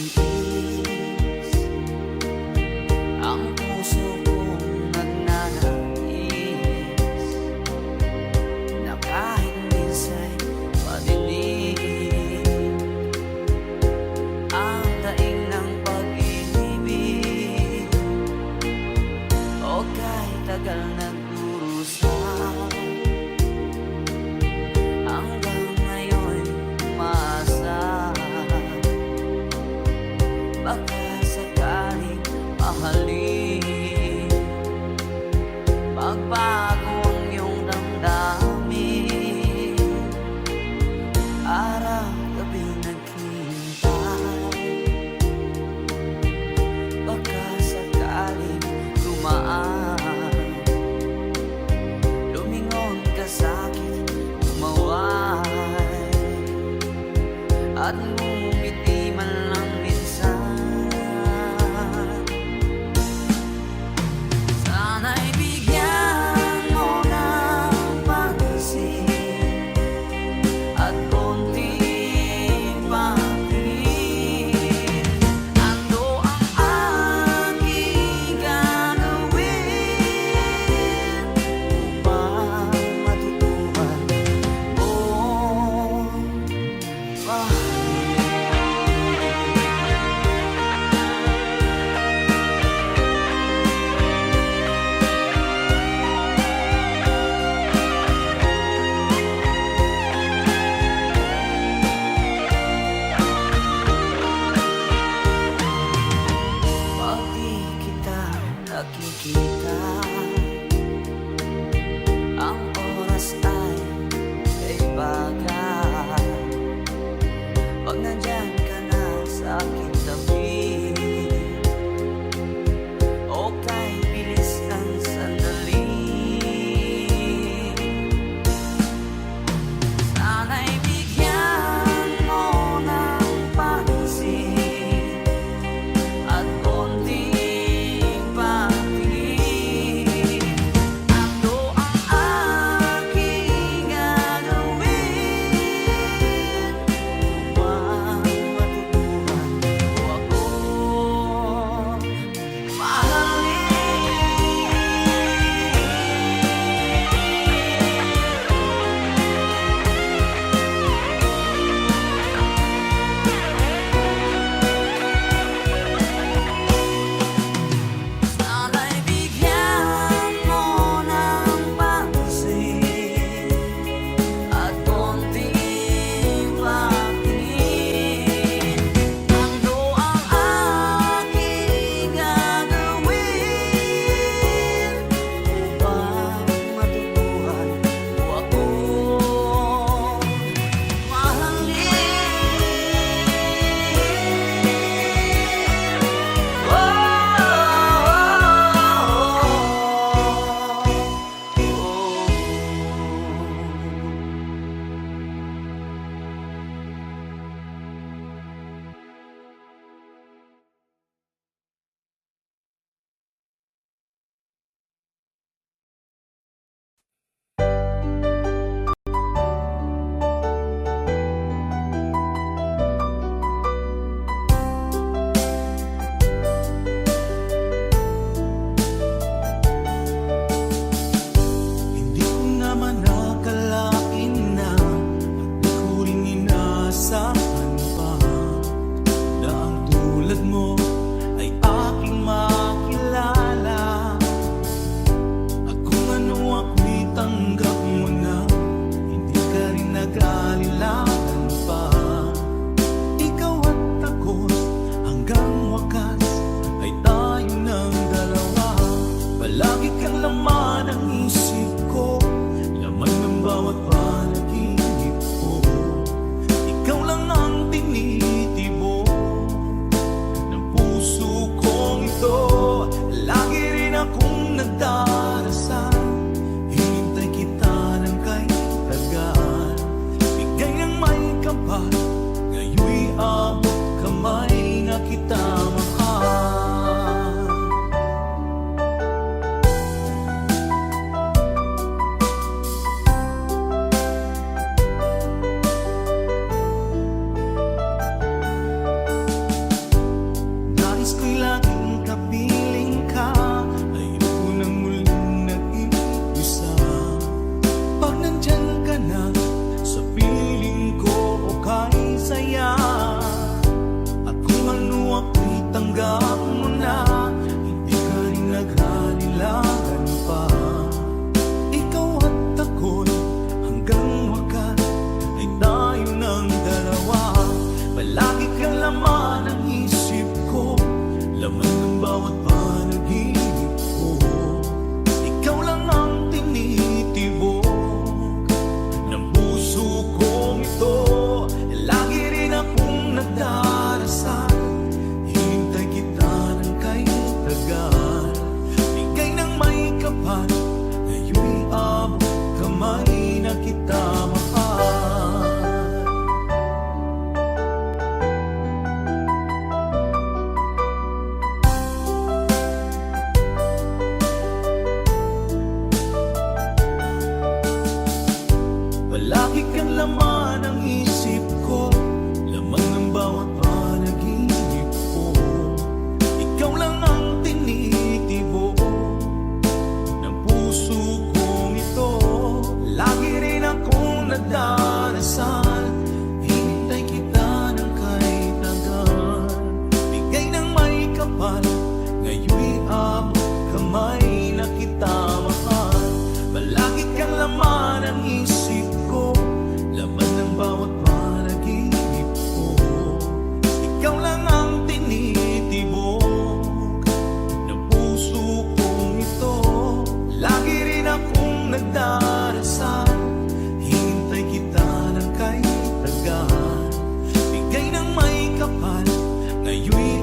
titiis ang puso kong nagnanais na kahit minsa'y madilim ang daing ng pag-ibig o kahit tagal nagdurusa. Hanggang ngayon umaasa, baka sakaling mahalin, magbago ang iyong damdamin. Araw-gabi naghihintay, baka sakaling dumaan, lumingon ka sa'kin, tumaway at ngumiti man lang minsan. Sana'y bigyan mo ng pansin at konting pagtingin. Ano ang aking gagawin upang matutuhan mong mahalin? Pag di kita nakikita, ang oras ay kaibagan. Pag nandyan ka na sa aking tabi, o kahit bilis ng sandali, sana'y bigyan mo ng pansin at konting pagtingin. Ano ang aking gagawin upang matutuhan mo ako?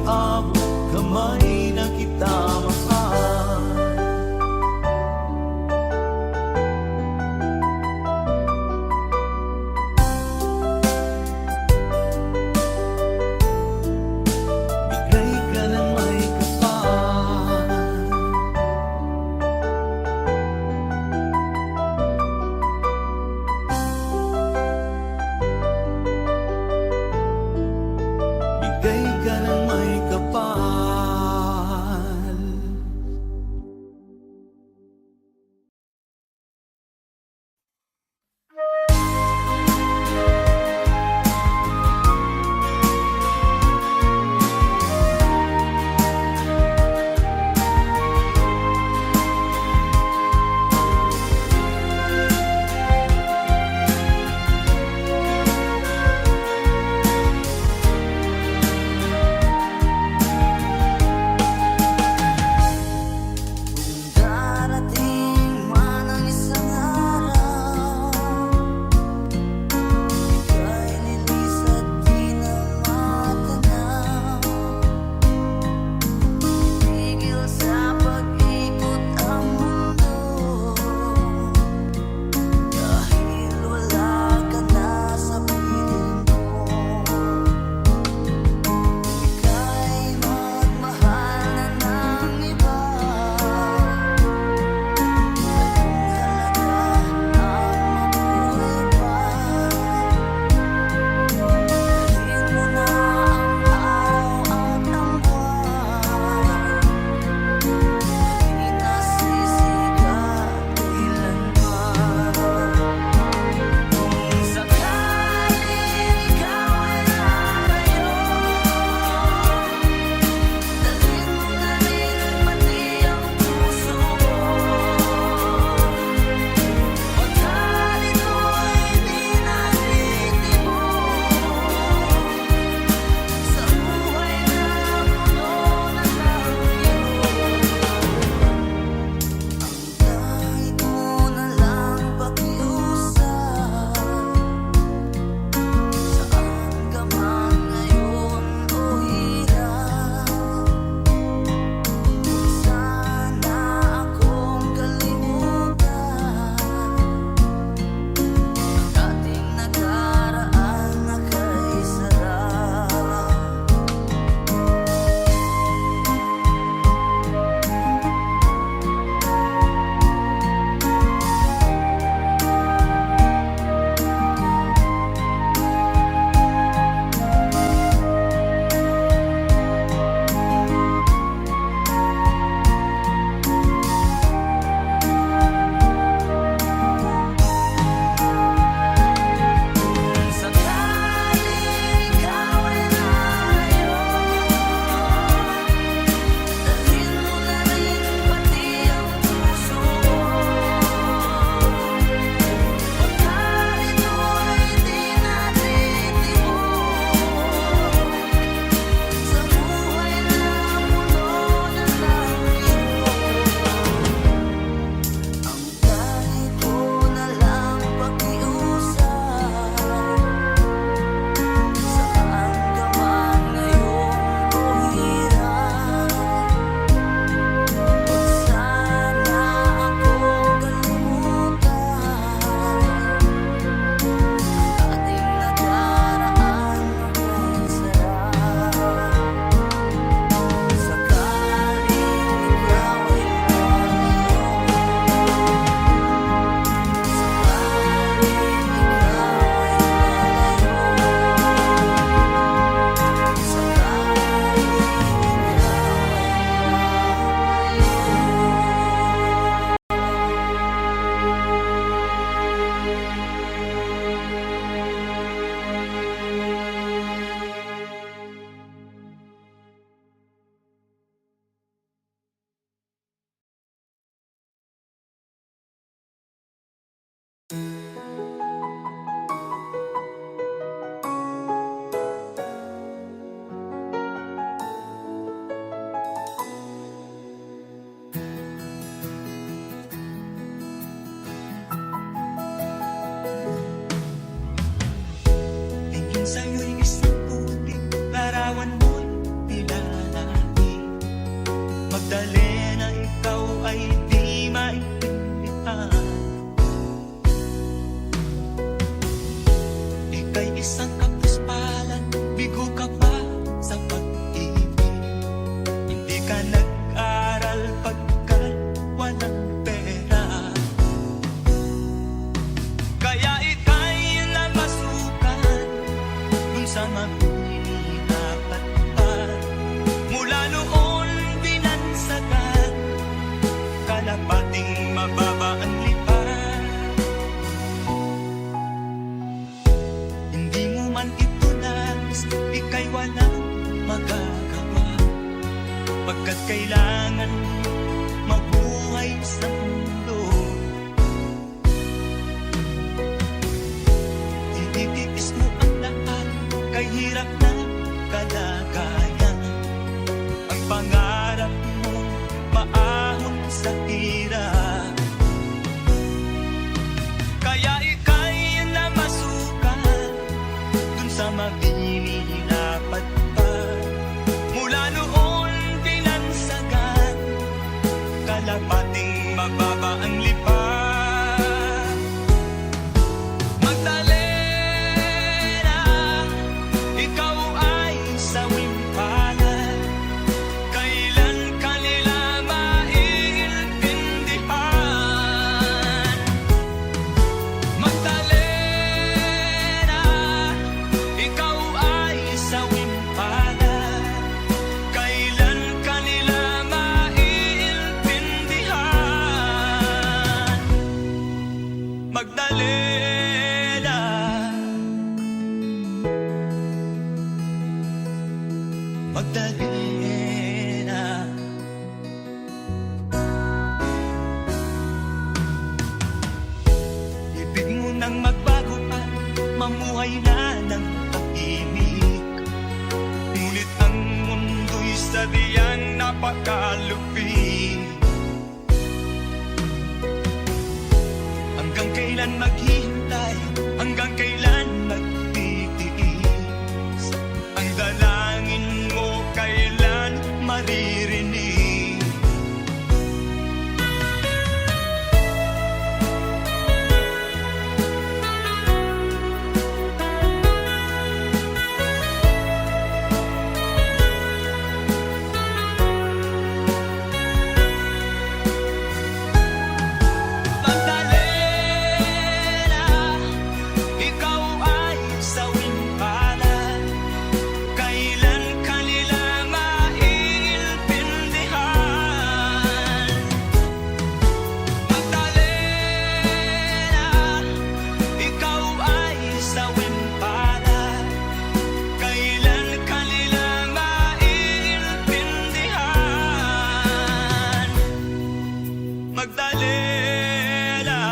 abot kamay na kita mahal. Bigay ka ng may kapal. Bigay ka ng may kapal. kailangan mabuhay sa mundo. Ititiis mo ang lahat kay hirap na kalagayan. Ang pangarap mo maahon sa hirap, kaya ika'y namasukan dun sa mabinilapad pa. Mula noon binansagan, kalapating mababa ang lipad. Magdalena, ikaw ay sawing palad. Kailan ka nila maiintindihan? Magdalena, ikaw ay sawing palad. Kailan ka nila maiintindihan? Magdalena, Magdalena. Ibig mo nang magbago at mamuhay na ng tahimik. Ngunit ang mundo'y sadyang napakalupit. Hanggang kailan maghihintay? Hanggang kailan magtitiis? Ang dalangin mo kailan maririnig? Magdalena, ikaw ay sawing palad. Kailan ka nila maiintindihan? Magdalena, ikaw ay sawing palad. Kailan ka nila maiintindihan? Magdalena,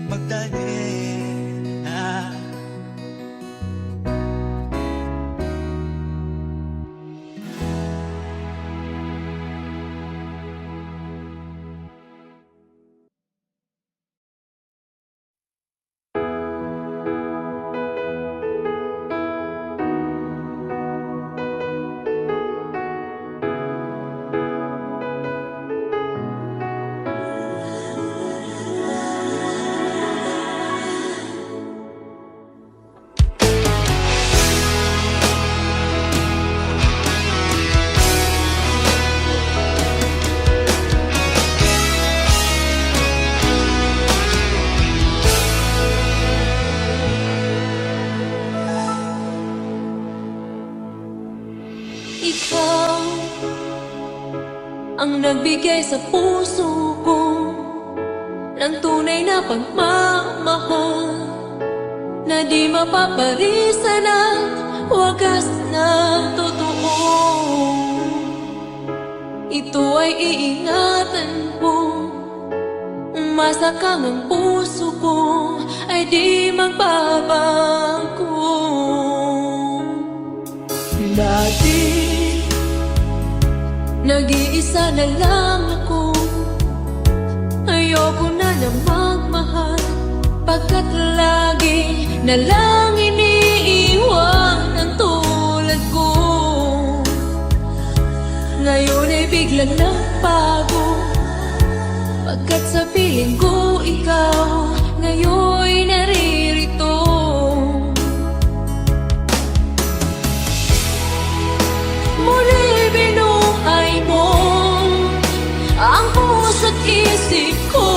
Magdalena. Ikaw ang nagbigay sa puso ko ng tunay na pagmamahal na di mapaparisan at wagas na totoo. Ito ay iingatan ko, umasa kang ang puso ko ay di magbabago. Dati nag-iisa na lang ako, ayoko na na magmahal, pagkat lagi na lang iniiwan ang tulad ko. Ngayon ay biglang nagbago, pagkat sa piling ko ikaw ngayon'y naririto. Muli binuhay mo ang puso't isip ko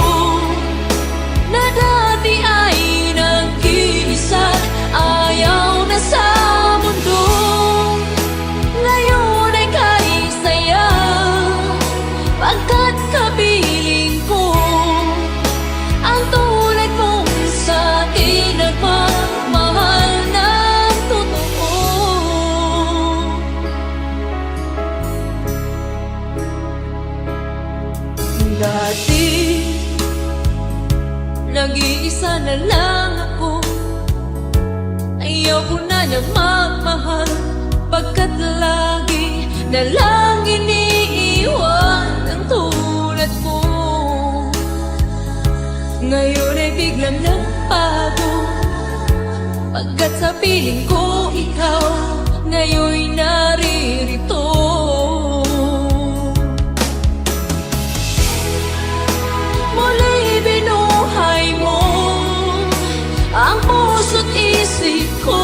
na dati ay nag-iisa't ayaw na sa mundo. Ngayon ay kay saya, pagkat kapiling ko ang tulad mong na lang ako. Ayaw ko na nang magmahal, pagkat lagi na lang iniiwan ang tulad mo. Ngayon ay biglang nagbago, pagkat sa piling ko ikaw ngayon'y naririto. Muli binuhay mo ang puso't isip ko,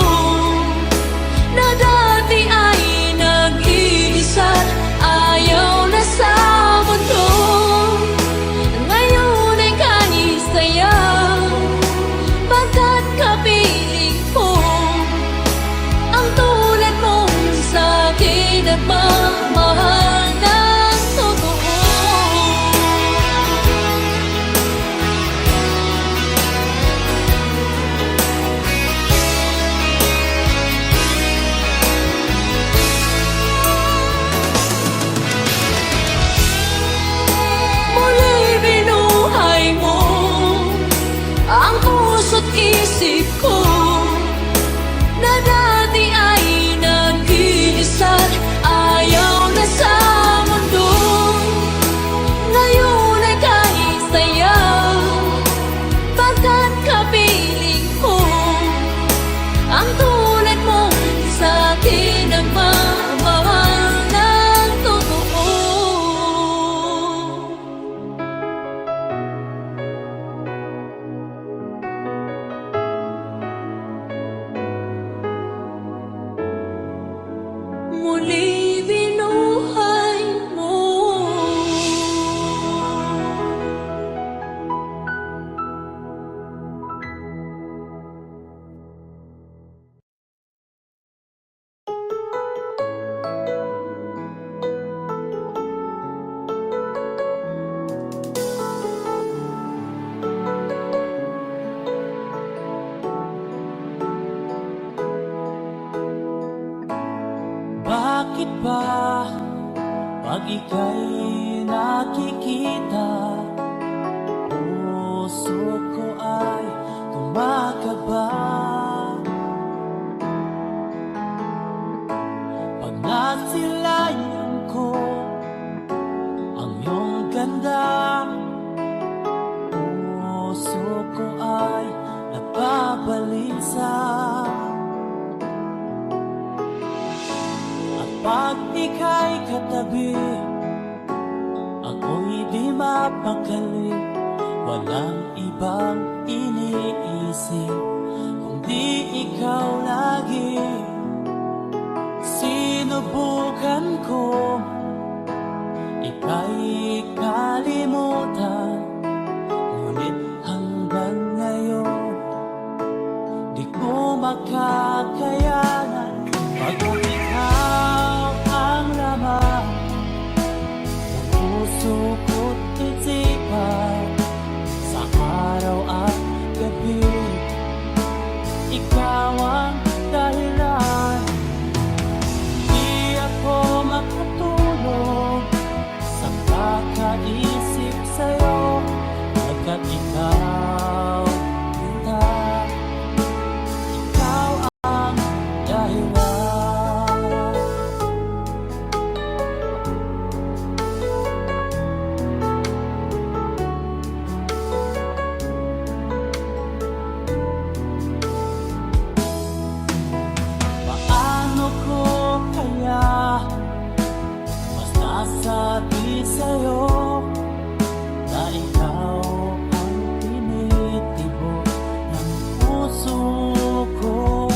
na dati ay nag-iisa't ayaw na sa mundo. Ngayon ay kahit saya, pagkat kapiling ko ang tulad mong sa'kin at magmahal ng totoo. Muli binuhay mo ang puso't isip ko, na dati ay nag-iisa't ayaw na sa mundo. Ngayon ay kahit saya, pagkat kapiling ko ang tulad mo sa'kin ang magmahal ng totoo. Muli binuhay mo. Bakit ba pag ika'y nakikita, puso ko ay kumakaba? Pag nasilayan ko ang iyong ganda, puso ko ay nababalisa. Pag ika'y katabi, ako'y di mapakali. Walang ibang iniisip, kundi ikaw lagi. Sinubukan ko ika'y kalimutan, ngunit hanggang ngayon di ko makakayanan. Pagkat ikaw ang laman ng puso ko't isipan, sa araw at gabi ikaw ang dahilan. Di ako makatulog sa kakaisip sa'yo, pagkat ikaw kita, ikaw ang dahilan. Paano ko kaya mas nasabi sa'yo na ikaw ang tinitibok ng puso ko?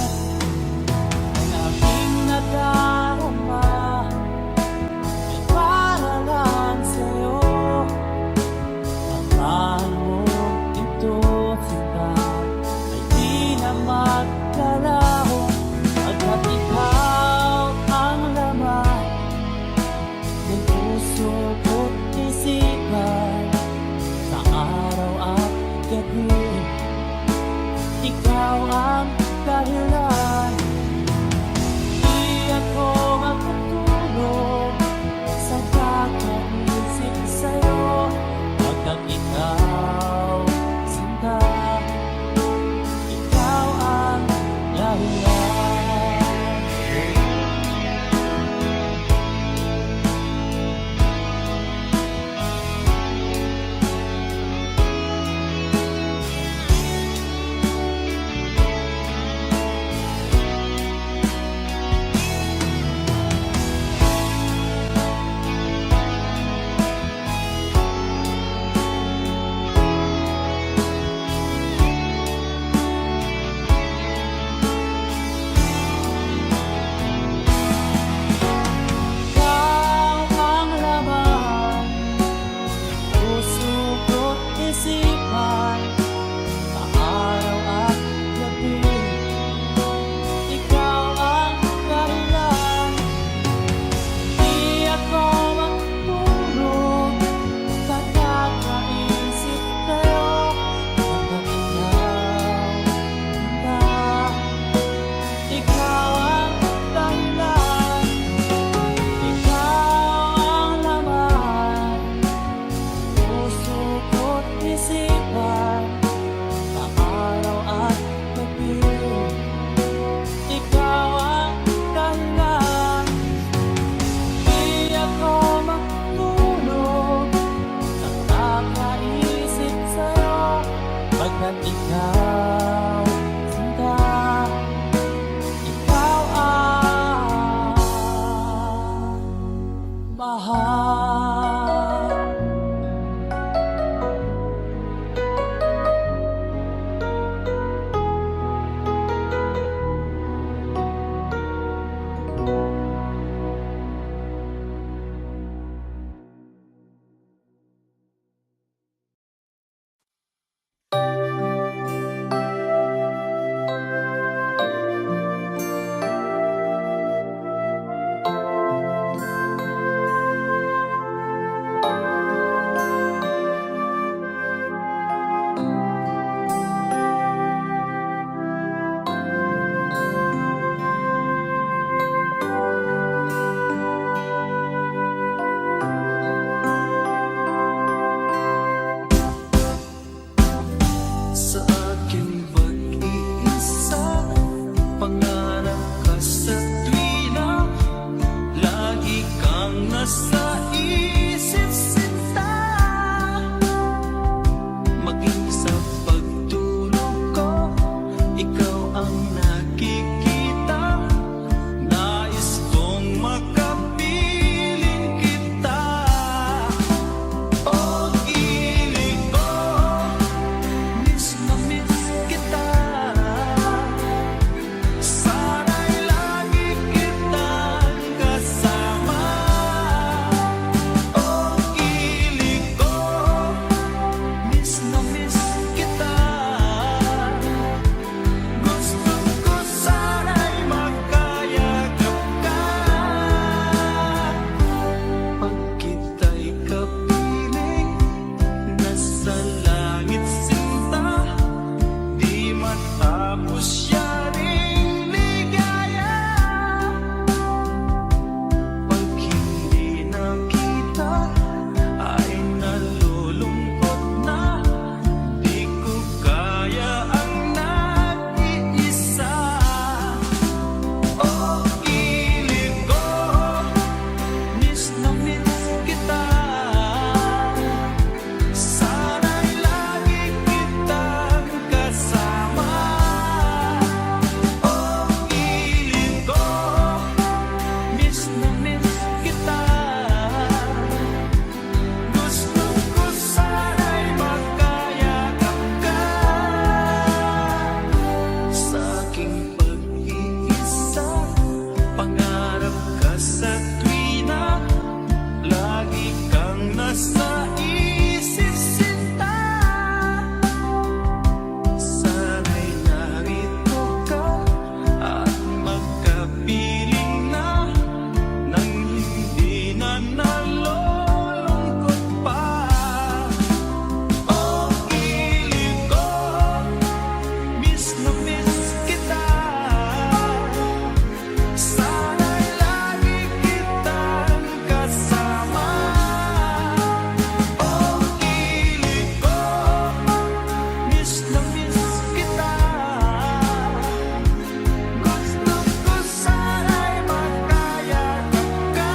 Ang aking nadarama ay para lang sa'yo. Akala mo ito sila ay di na maglalaho, pagkat ikaw ang laman ng puso ko't isipan, sa araw at gabi ikaw ang dahilan. Di ako makatulog sa kakaisip sa'yo, pagkat ikaw sinta, Mapusyaring ligaya pag hindi nakita ay nalulungkot na. Di ko kaya ang nag-iisa. Oh, kilig ko, miss na miss kita. Sana'y lagi kitang kasama. Oh, kilig ko, miss na miss kita. Gusto ko sana'y magkayakap ka. Sa aking pag-iisa, pangarap ka sa tuwina. Lagi kang nasa isip sinta. Sana'y narito ka at magkapiling na nang hindi na nalulungkot pa. Oh, kilig ko, miss na miss kita. Sana'y lagi kitang kasama. Oh, kilig ko, miss na miss kita. Gusto ko sana'y magkayakap ka.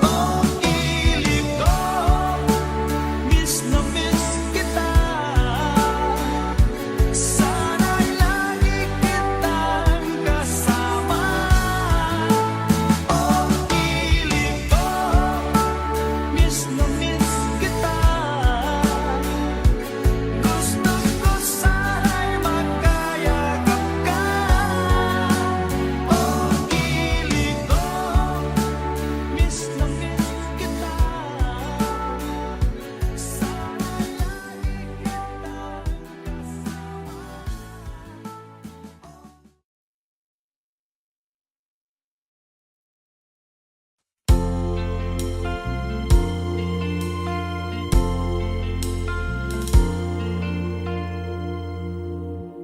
Oh, kilig ko, miss na miss kita. Sana'y lagi kitang kasama. Oh, kilig ko, miss na miss kita. Gusto ko sana'y magkayakap ka. Oh, kilig ko, miss na miss kita. Sana'y lagi kitang kasama.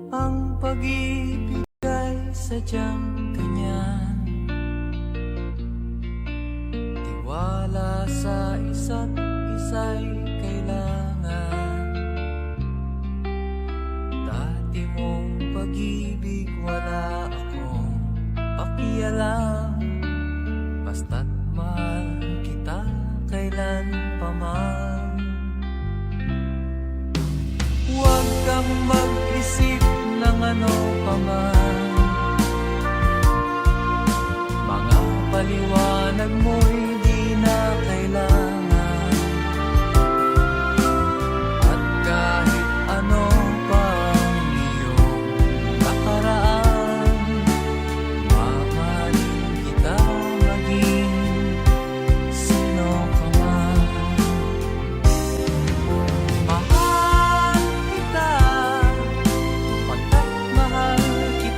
Ang pag-ibig ay sadyang ganyan. Tiwala sa isa't isa'y kailangan. Dati mong pag-ibig wala akong pakialam. Basta't mahal kita kailan pa man. Huwag kang mag-isip ng ano pa man. Mga paliwanag mo'y di na kailangan. At kahit ano pa ang iyong nakaraan, mamahalin kita maging sino ka man. Mahal kita, pagkat mahal kita.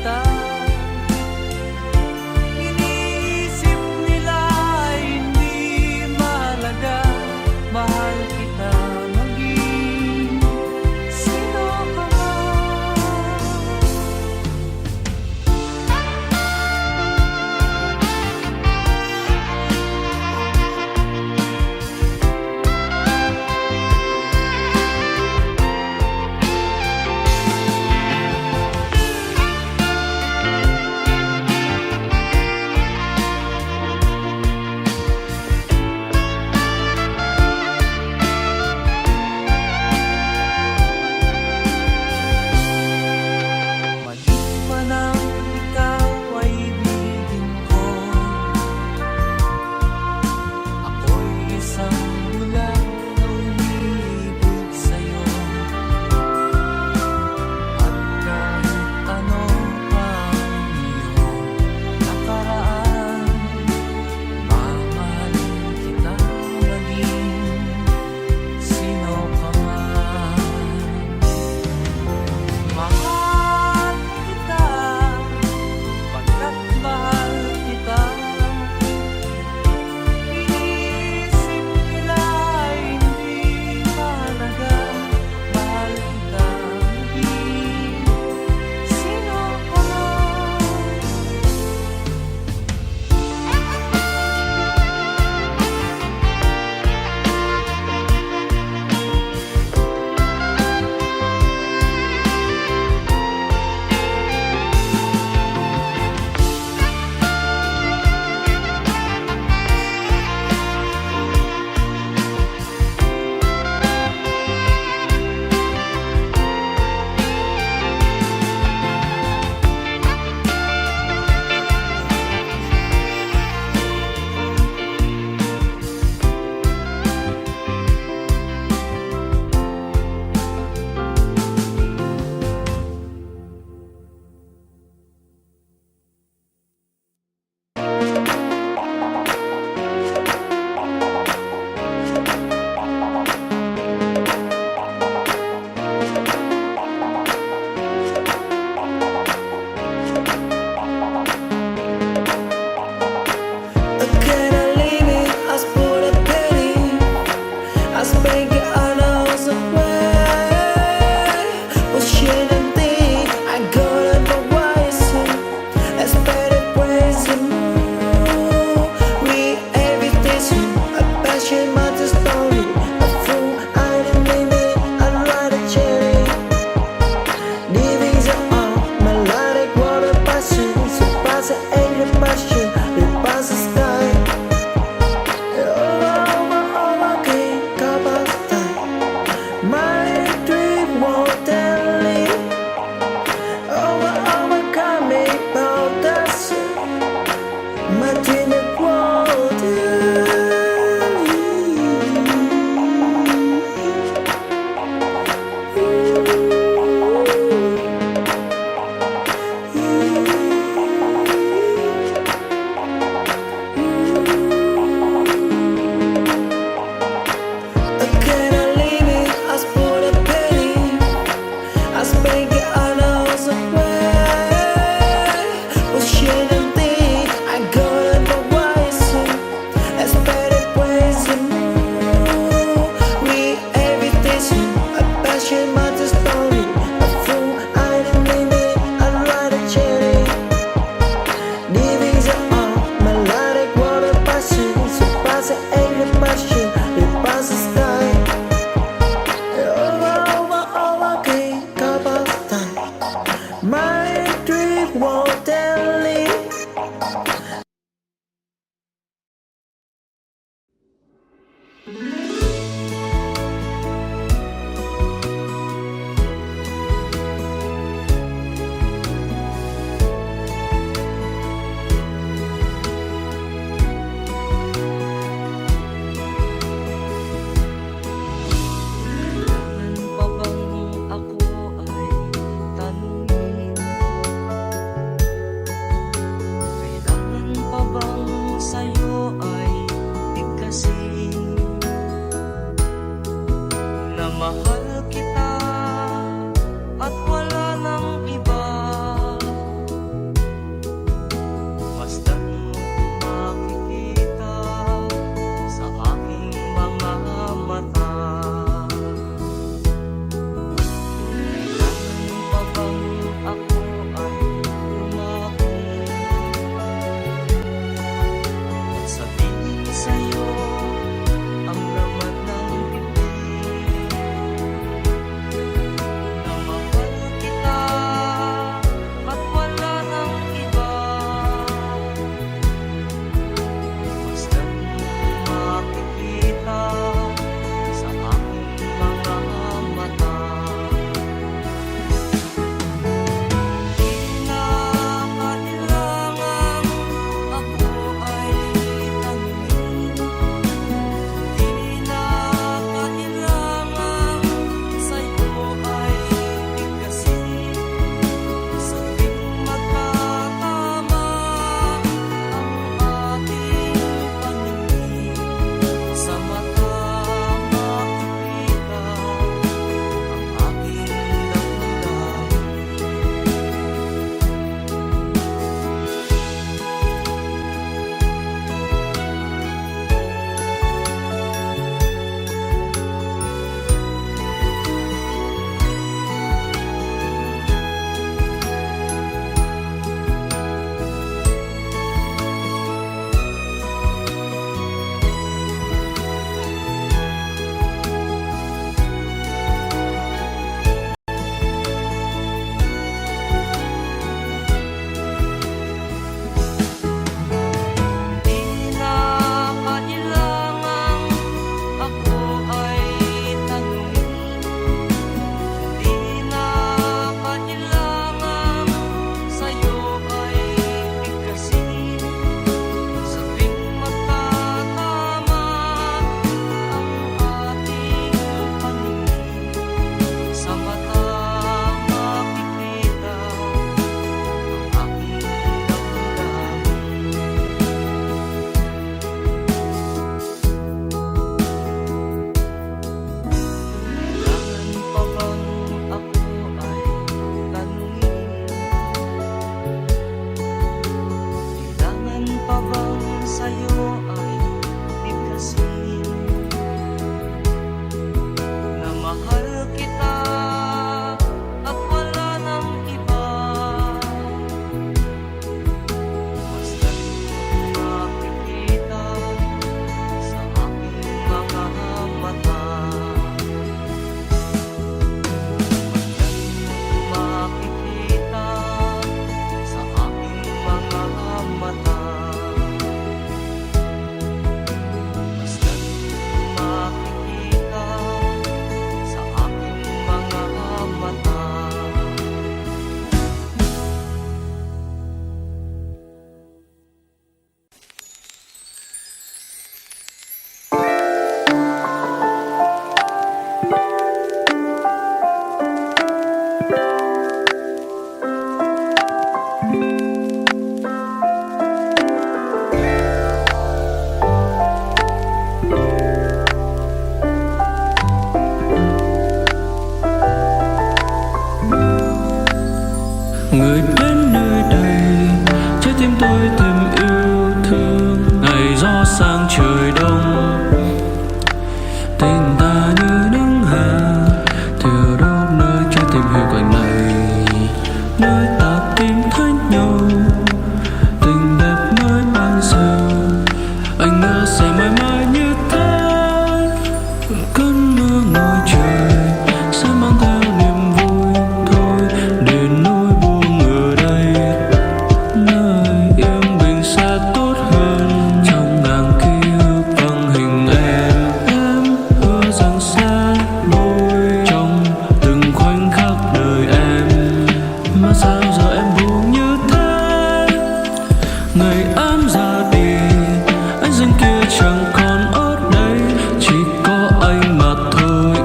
chẳng còn ở đây, chỉ có anh mà thôi.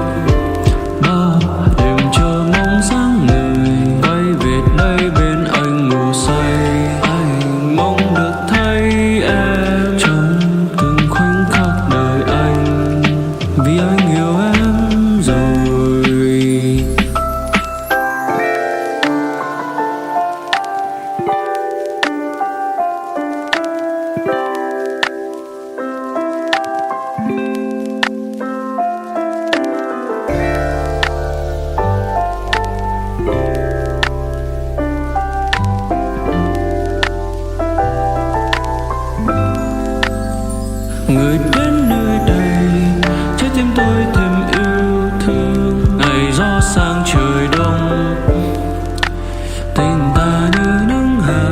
Bao đêm chờ mong dáng người bay về đây bên anh ngủ say. Anh mong được thấy em trong từng khoảnh khắc đời anh, vì anh yêu em rồi. Người đến nơi đây, trái tim tôi thêm yêu thương. Ngày gió sang trời đông, tình ta như nắng hạ.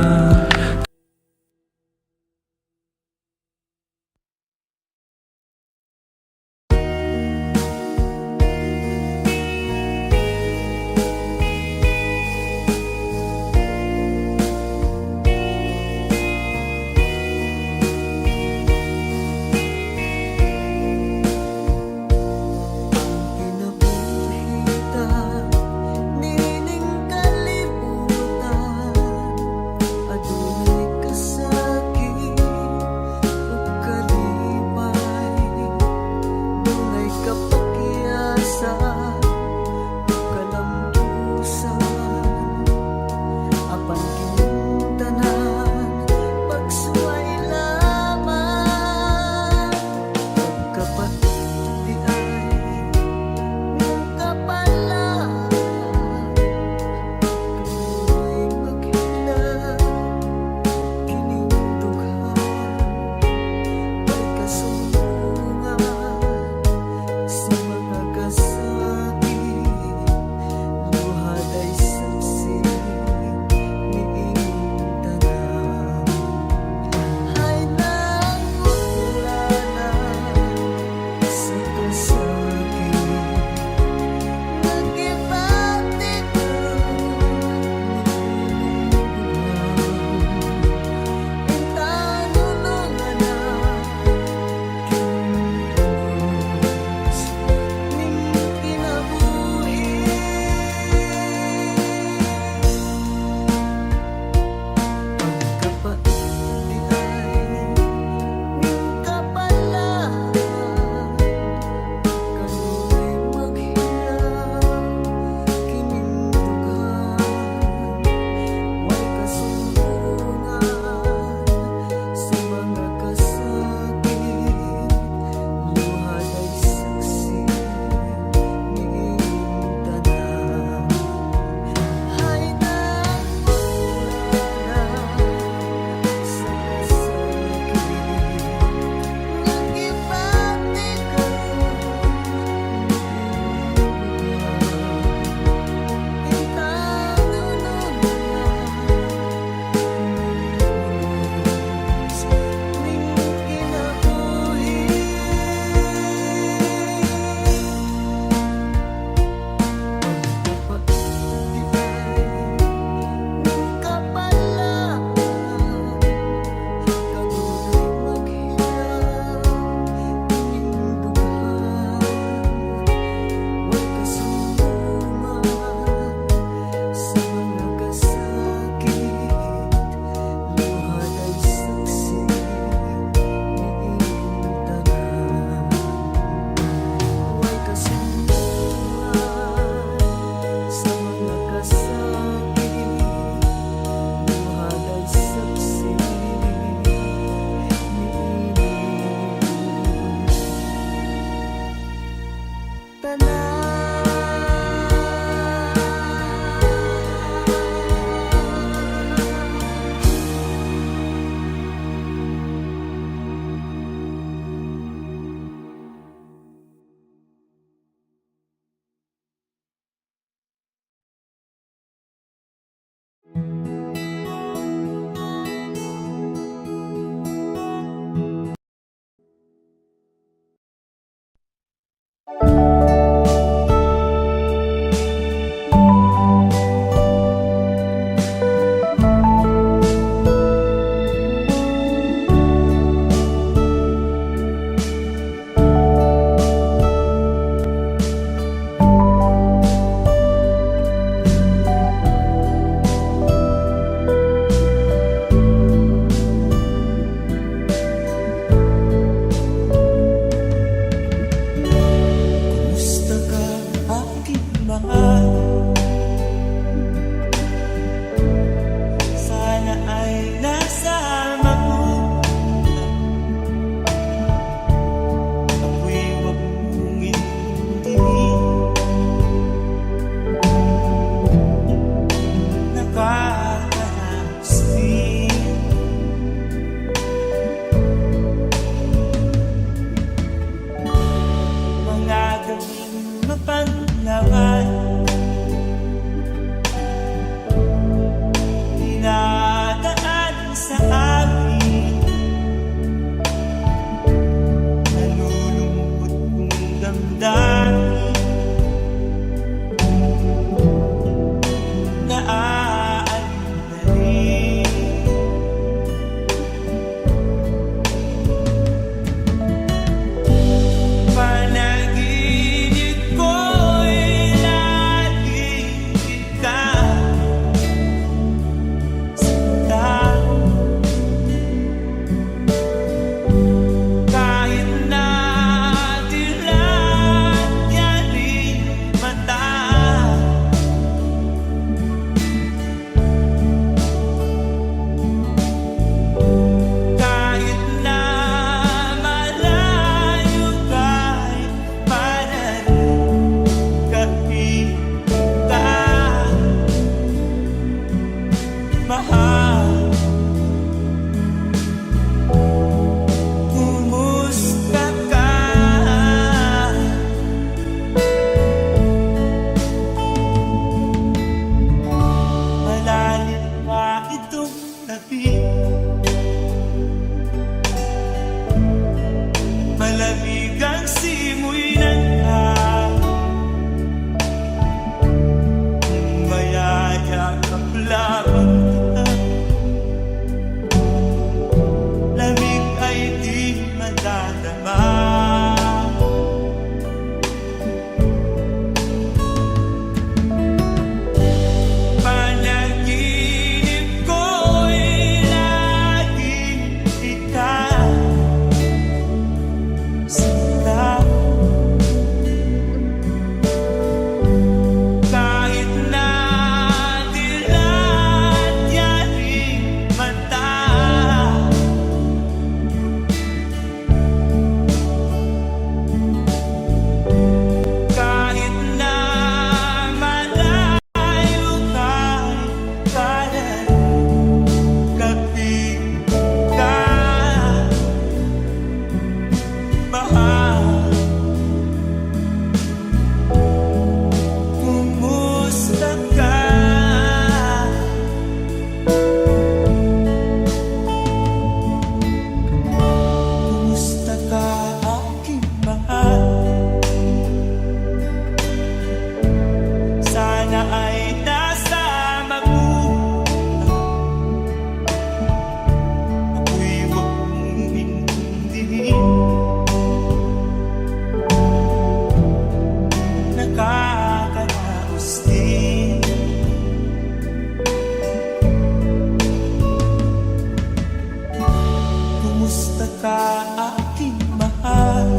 basta aking mahal.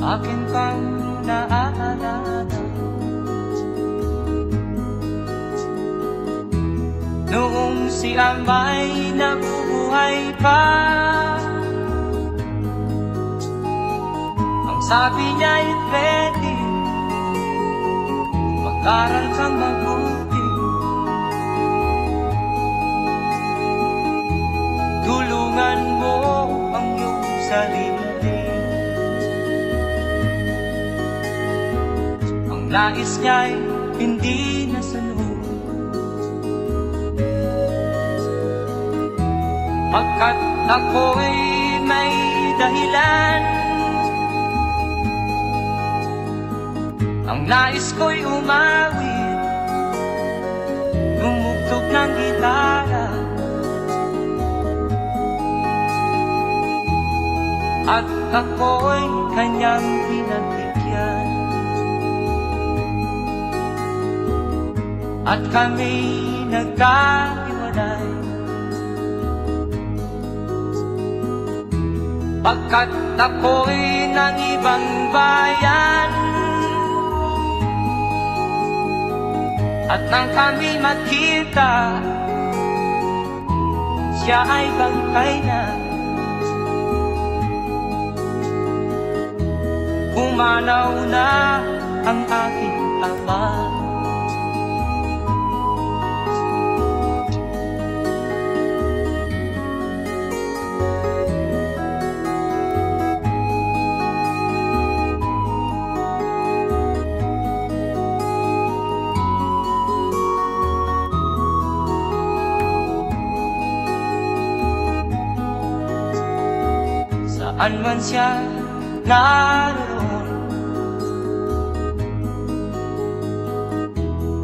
Akin pang naaalala noong si Amay nabubuhay pa. Ang sabi niya ay Freddy, mag-aral kang mabuti, tulungan mo ang iyong sarili. Nais niya'y hindi nasunod, pagkat ako'y may dahilan. Ang nais ko'y umawit, tumugtog ng gitara, at ako'y kanyang pinagbigyan. At kami nagkahiwalay, pagkat ako'y ng ibang bayan. At nang kami magkita, siya ay bangkay na. Pumanaw na ang aking ama. Saan man siya naroon,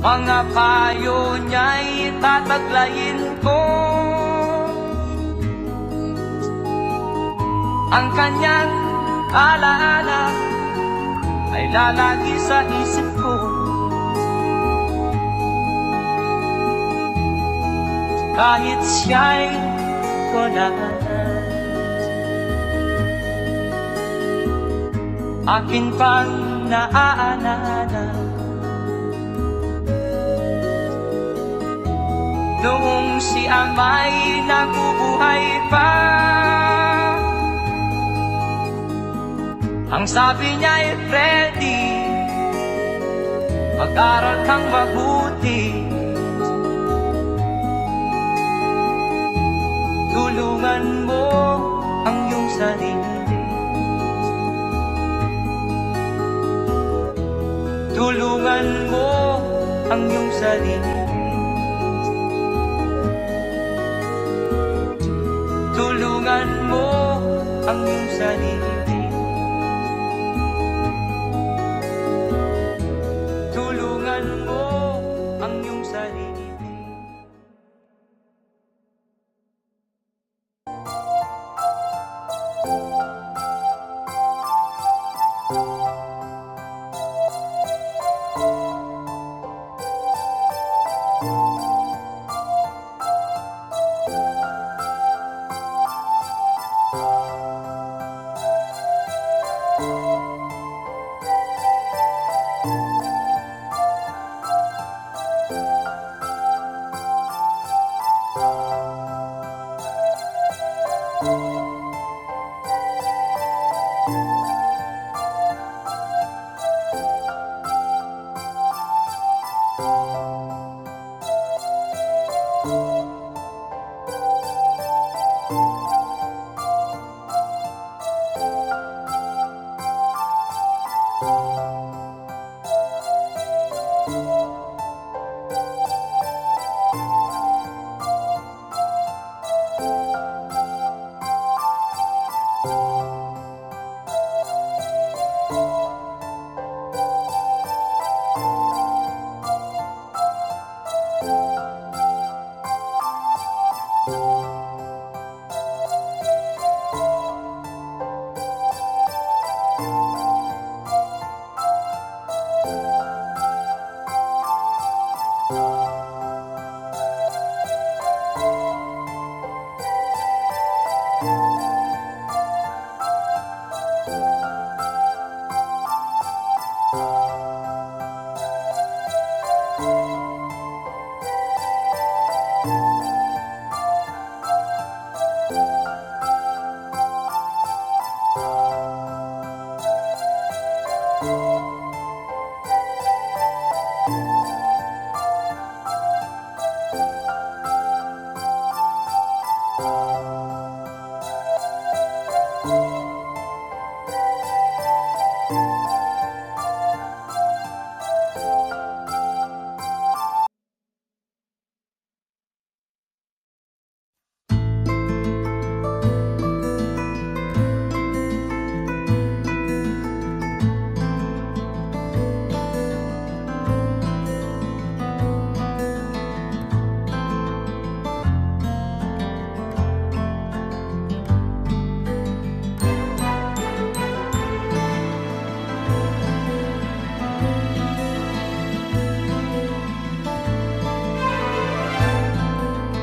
mga payo niya'y tataglayin ko. Ang kanyang alaala ay lalagi sa isip ko. Kahit siya'y wala na, akin pang naaalala noong si Amay nabubuhay pa. Ang sabi niya ay Freddy, mag-aral kang mabuti, tulungan mo ang iyong sarili. Tulungan mo ang iyong sarili. Tulungan mo ang iyong sarili. Tulungan mo ang iyong sarili.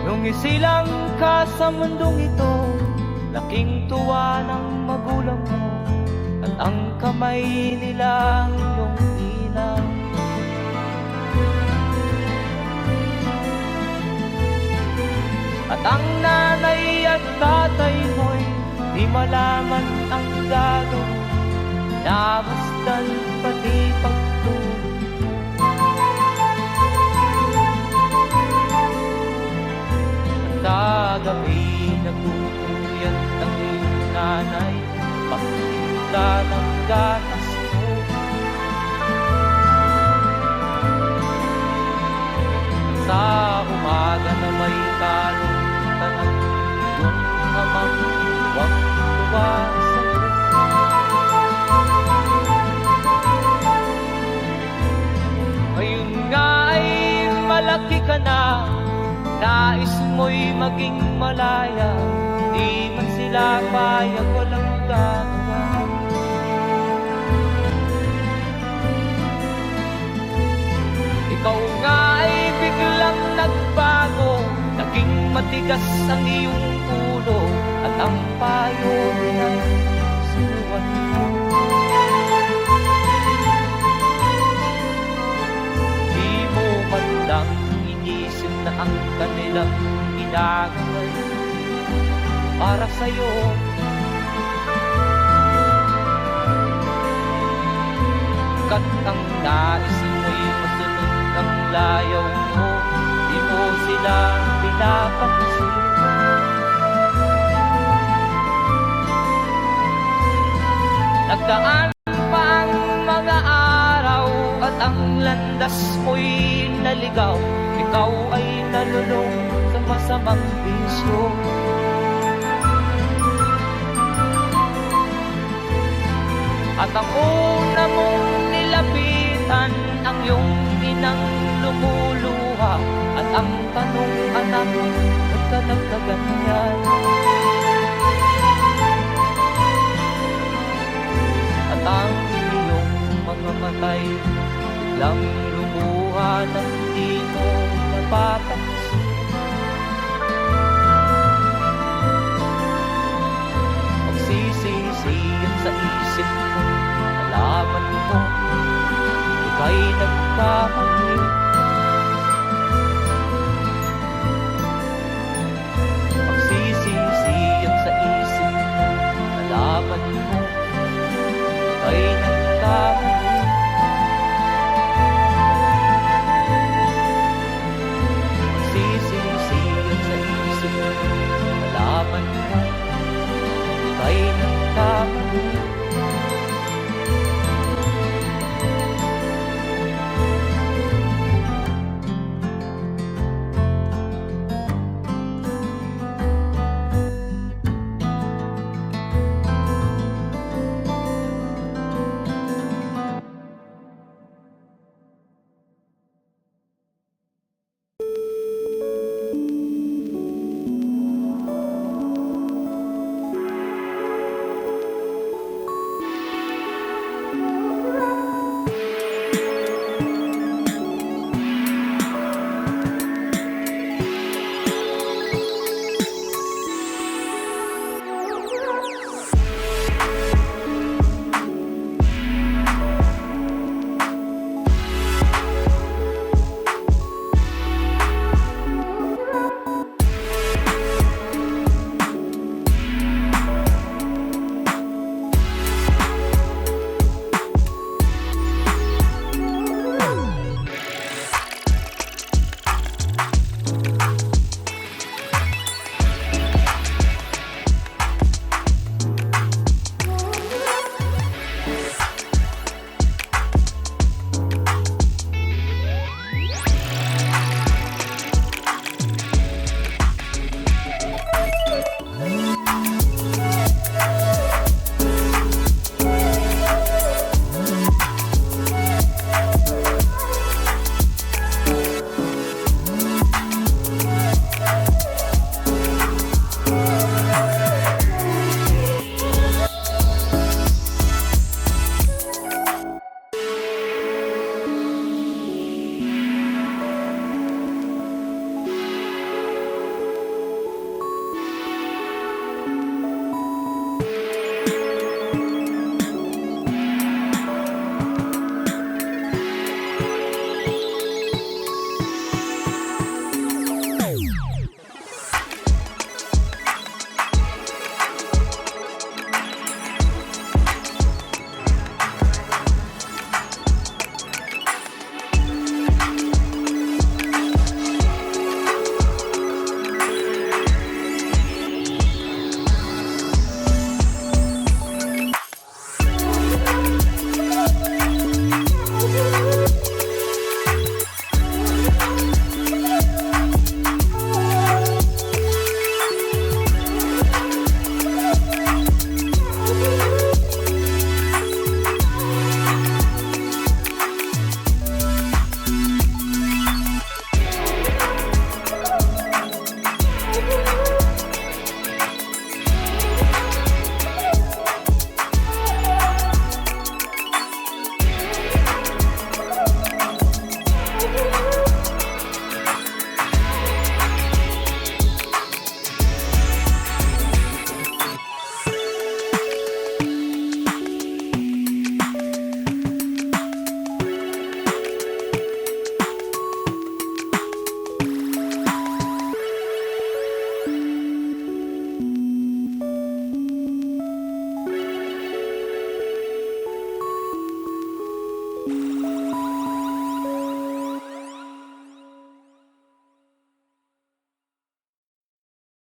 Nung isilang ka sa mundong ito, laking tuwa ng magulang mo, at ang kamay nila ang iyong ilaw. At ang nanay at tatay mo'y di malaman ang gagawin, namasdan pati pagtulog. Kagabi nagtutuyat ang iyong nanay, pagtimpla ng gatas mo. Sa umaga na may kalungkutan ang iyong amang tuwang-tuwa sa'yo. Ngayon nga ay malaki ka na, nais mo'y maging malaya, di man sila payag, walang gagawa. Ikaw nga ay biglang nagbago, naging matigas ang iyong ulo, at ang payo nila'y sinuwan mo. Di mo man lang inisip na ang kanilang ginagawa'y para sa'yo. Kat ang nais mo'y masunod ang layaw mo, di mo sila pinapansin. Nagdaan pa ang mga araw at ang landas mo'y naligaw, ikaw ay nalulong sa masamang bisyo. At ang una mong nilapitan ang iyong inang lumuluha, at ang tanong, anak, ba't ka nagkaganyan? At ang iyong mga matay biglang lumuha ng di mo napapansin. Magsisisiyan sa isip mo, nalaman mo ika'y nagkamali. Magsisisiyan sa isip mo, nalaman mo ika'y nagkamali.